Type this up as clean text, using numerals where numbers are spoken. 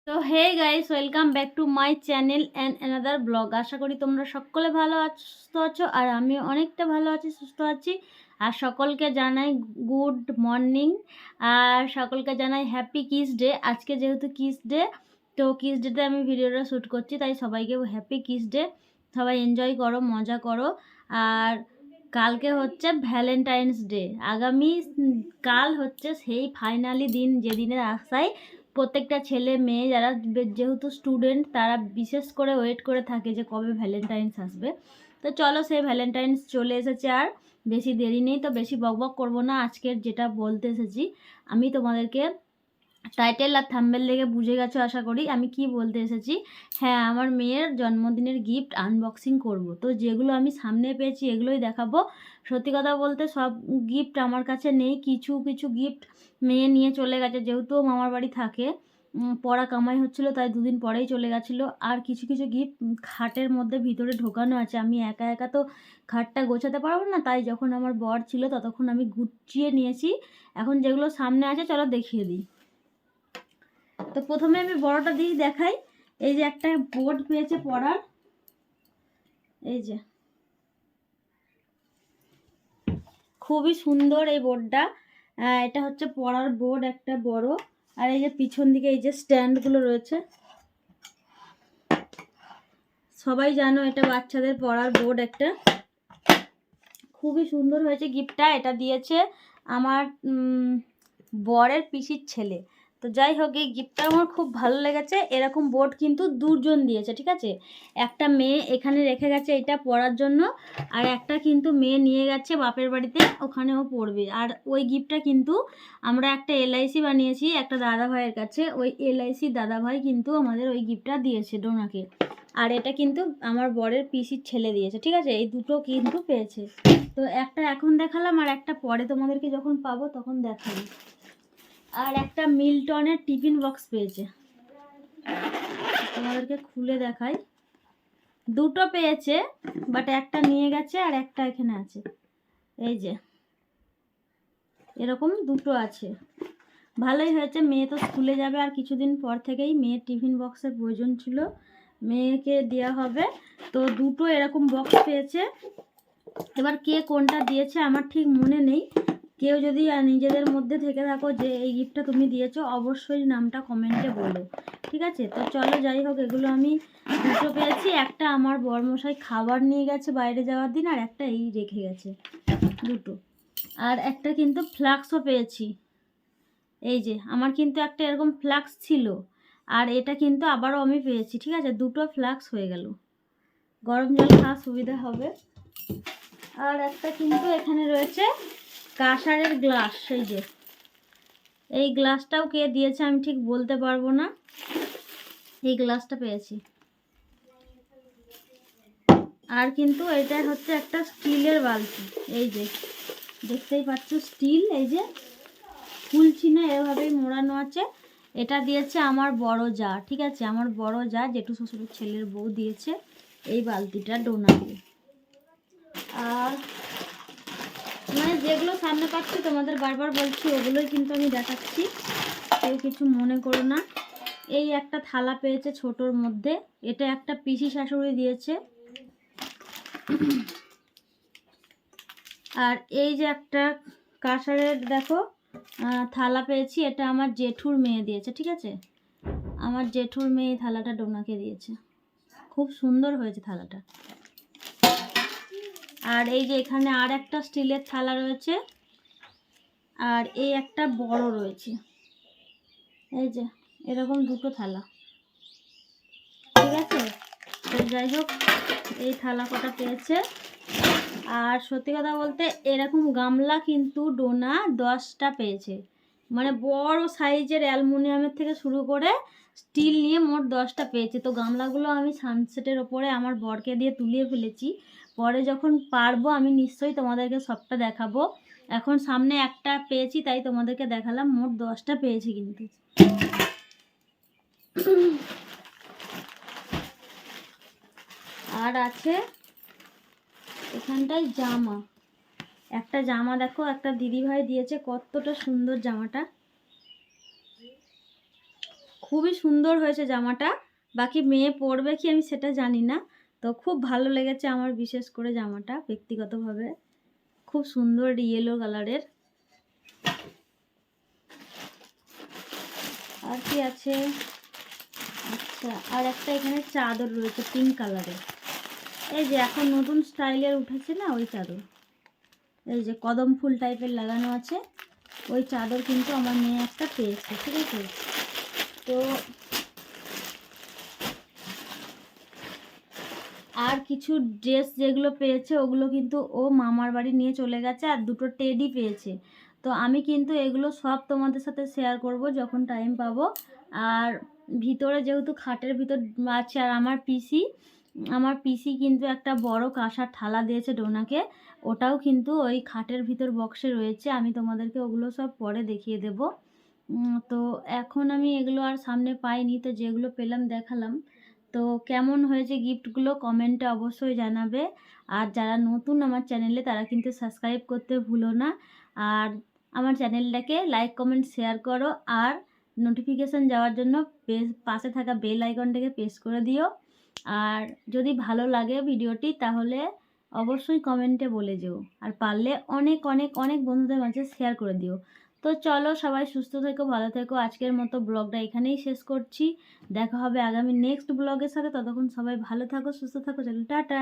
তো hey guys, welcome back to my channel and another blog. আশা করি তোমরা সকলে ভালো সুস্থ আছো, আর আমি অনেকটা ভালো আছি, সুস্থ আছি। আর সকলকে জানাই গুড মর্নিং, আর সকলকে জানাই হ্যাপি কিস ডে। আজকে যেহেতু কিস ডে, তো কিস ডেতে আমি ভিডিওটা শ্যুট করছি, তাই সবাইকে হ্যাপি কিস ডে। সবাই এনজয় করো, মজা করো। আর কালকে হচ্ছে ভ্যালেন্টাইন্স ডে। আগামী কাল হচ্ছে সেই ফাইনালি দিন, যেদিনের আশায় প্রত্যেকটা ছেলে মেয়ে যারা যেহেতু স্টুডেন্ট, তারা বিশেষ করে ওয়েট করে থাকে যে কবে ভ্যালেন্টাইন্স আসবে। তো চলো, সেই ভ্যালেন্টাইন্স চলে এসেছে, আর বেশি দেরি নেই। তো বেশি বকবক করবো না, আজকের যেটা বলতে এসেছি আমি তোমাদেরকে টাইটেল আর থাম্বনেল দেখে বুঝে গেছো আশা করি আমি কি বলতে এসেছি। হ্যাঁ, আমার মেয়ের জন্মদিনের গিফট আনবক্সিং করব। তো যেগুলো আমি সামনে পেয়েছি এগুলোই দেখাবো। সত্যি কথা বলতে সব গিফট আমার কাছে নেই, কিছু কিছু গিফট মেয়ে নিয়ে চলে গেছে, যেহেতু মামার বাড়ি থাকে, পড়া কামাই হচ্ছিলো, তাই দুদিন পরেই চলে গেছিলো। আর কিছু কিছু গিফট খাটের মধ্যে ভিতরে ঢোকানো আছে, আমি একা একা তো খাটটা গোছাতে পারবো না, তাই যখন আমার বর ছিল ততক্ষণ আমি গুছিয়ে নিয়েছি। এখন যেগুলো সামনে আছে চলো দেখিয়ে দিই। তো প্রথমে আমি বড়টা দিয়ে দেখাই। এই যে একটা বোর্ড পেয়েছে পড়ার, এই যে খুবই সুন্দর এই বোর্ডটা। এটা হচ্ছে পড়ার বোর্ড একটা বড়। আর এই যে পিছন দিকে এই যে স্ট্যান্ডগুলো রয়েছে, সবাই জানো এটা বাচ্চাদের পড়ার বোর্ড একটা। খুবই সুন্দর হয়েছে গিফটটা। এটা দিয়েছে আমার বরের পিসির ছেলে। তো যাই হোক, এই গিফটটা আমার খুব ভালো লেগেছে। এরকম বোর্ড কিন্তু দুজন দিয়েছে, ঠিক আছে। একটা মেয়ে এখানে রেখে গেছে এটা পড়ার জন্য, আর একটা কিন্তু মেয়ে নিয়ে গেছে বাপের বাড়িতে, ওখানেও পড়বে। আর ওই গিফটটা কিন্তু আমরা একটা এলআইসি বানিয়েছি একটা দাদা ভাইয়ের কাছে, ওই এলআইসি দাদা ভাই কিন্তু আমাদের ওই গিফটটা দিয়েছে ডোনাকে। আর এটা কিন্তু আমার বরের পিসির ছেলে দিয়েছে, ঠিক আছে। এই দুটো কিন্তু পেয়েছে। তো একটা এখন দেখালাম, আর একটা পরে তোমাদেরকে যখন পাবো তখন দেখাবো। আর একটা মিল্টনের টিফিন বক্স পেয়েছে, তোমাদেরকে খুলে দেখাই। দুটো পেয়েছে, বাট একটা নিয়ে গেছে আর একটা এখানে আছে। এই যে এরকম দুটো আছে, ভালোই হয়েছে। মেয়ে তো স্কুলে যাবে, আর কিছুদিন পর থেকেই মেয়ের টিফিন বক্সের প্রয়োজন ছিল, মেয়েকে দেওয়া হবে। তো দুটো এরকম বক্স পেয়েছে। এবার কে কোনটা দিয়েছে আমার ঠিক মনে নেই। কেউ যদি নিজেদের মধ্যে থেকে থাকো যে এই গিফটটা তুমি দিয়েছো, অবশ্যই নামটা কমেন্টে বলো, ঠিক আছে। তো চলো, যাই হোক, এগুলো আমি দুটো পেয়েছি। একটা আমার বরমশাই খাবার নিয়ে গেছে বাইরে যাওয়ার দিন, আর একটা এই রেখে গেছে, দুটো। আর একটা কিন্তু ফ্লাক্সও পেয়েছি। এই যে আমার কিন্তু একটা এরকম ফ্লাক্স ছিল, আর এটা কিন্তু আবারও আমি পেয়েছি, ঠিক আছে। দুটো ফ্লাক্স হয়ে গেল, গরম জল খাওয়ার সুবিধা হবে। আর একটা কিন্তু এখানে রয়েছে কাঁসারের গ্লাস। এই যে এই গ্লাসটাও কে দিয়েছে আমি ঠিক বলতে পারবো না, এই গ্লাসটা পেয়েছি। আর কিন্তু এটা হচ্ছে একটা স্টিলের বালতি, এই যে দেখতেই পাচ্ছ স্টিল, এই যে খুলছি না, এভাবেই মোড়ানো আছে। এটা দিয়েছে আমার বড় যা, ঠিক আছে, আমার বড় যা জেঠু শ্বশুরের ছেলের বউ দিয়েছে এই বালতিটা ডোনা দিয়ে। আর মানে যেগুলো সামনে পাচ্ছি তোমাদের বারবার বলছি, ওগুলোই কিন্তু আমি দেখাচ্ছি, কেউ কিছু মনে করো না। এই একটা থালা পেয়েছে ছোটোর মধ্যে, এটা একটা পিসি শাশুড়ি দিয়েছে। আর এই যে একটা কাঁসারের দেখো থালা পেয়েছি, এটা আমার জেঠুর মেয়ে দিয়েছে, ঠিক আছে। আমার জেঠুর মেয়ে থালাটা ডোনাকে দিয়েছে, খুব সুন্দর হয়েছে থালাটা। আর এই যে এখানে আর একটা স্টিলের থালা রয়েছে, আর এই একটা বড় রয়েছে, এই যে এরকম দুটো থালা, ঠিক আছে। তো যাই হোক, এই থালা কটা পেয়েছে। আর সত্যি কথা বলতে এরকম গামলা কিন্তু ডোনা 10টা পেয়েছে, মানে বড় সাইজের অ্যালুমিনিয়ামের থেকে শুরু করে স্টিল নিয়ে মোট 10টা পেয়েছে। তো গামলাগুলো আমি সানসেটের ওপরে আমার বরকে দিয়ে তুলিয়ে ফেলেছি, পরে যখন পারবো আমি নিশ্চয়ই তোমাদেরকে সবটা দেখাবো। এখন সামনে একটা পেয়েছি তাই তোমাদেরকে দেখালাম, মোট 10টা পেয়েছি কিন্তু। আর আছে এখানটায় জামা, একটা জামা দেখো, একটা দিদিভাই দিয়েছে, কতটা সুন্দর জামাটা, খুবই সুন্দর হয়েছে জামাটা। বাকি মেয়ে পরবে কি আমি সেটা জানি না। তো খুব ভালো লেগেছে আমার বিশেষ করে জামাটা ব্যক্তিগতভাবে। খুব সুন্দর ইয়েলো কালারের। আর কি আছে? আচ্ছা, আর একটা এখানে চাদর রয়েছে পিঙ্ক কালারের। এই যে এখন নতুন স্টাইলের উঠেছে না ওই চাদর। এই যে কদম ফুল টাইপের লাগানো আছে, ওই চাদর কিন্তু আমার মেয়ে একটা পেয়েছে, ঠিক আছে? তো আর কিছু ড্রেস যেগুলো পেয়েছে ওগুলো কিন্তু ও মামার বাড়ি নিয়ে চলে গেছে, আর দুটো টেডি পেয়েছে। তো আমি কিন্তু এগুলো সব তোমাদের সাথে শেয়ার করব যখন টাইম পাবো। আর ভিতরে যেহেতু খাটের ভিতর আছে, আর আমার পিসি কিন্তু একটা বড় কাঁসার থালা দিয়েছে ডোনাকে, ওটাও কিন্তু ওই খাটের ভিতর বক্সে রয়েছে। আমি তোমাদেরকে ওগুলো সব পরে দেখিয়ে দেব। তো এখন আমি এগুলো আর সামনে পাইনি, তো যেগুলো পেলাম দেখালাম। তো কেমন হয়েছে গিফটগুলো কমেন্টে অবশ্যই জানাবে। আর যারা নতুন আমার চ্যানেলে তারা কিন্তু সাবস্ক্রাইব করতে ভুলো না। আর আমার চ্যানেলটাকে লাইক কমেন্ট শেয়ার করো, আর নোটিফিকেশান যাওয়ার জন্য পাশে থাকা বেল আইকনটাকে প্রেস করে দিও। আর যদি ভালো লাগে ভিডিওটি তাহলে অবশ্যই কমেন্টে বলে যেও, আর পারলে অনেক অনেক অনেক বন্ধুদের মাঝে শেয়ার করে দিও। তো চলো সবাই সুস্থ থেকো, ভালো থেকো। আজকের মতো ব্লগটা এখানেই শেষ করছি। দেখা হবে আগামী নেক্সট ব্লগের সাথে। ততক্ষণ সবাই ভালো থাকো, সুস্থ থাকো। চলো টাটা।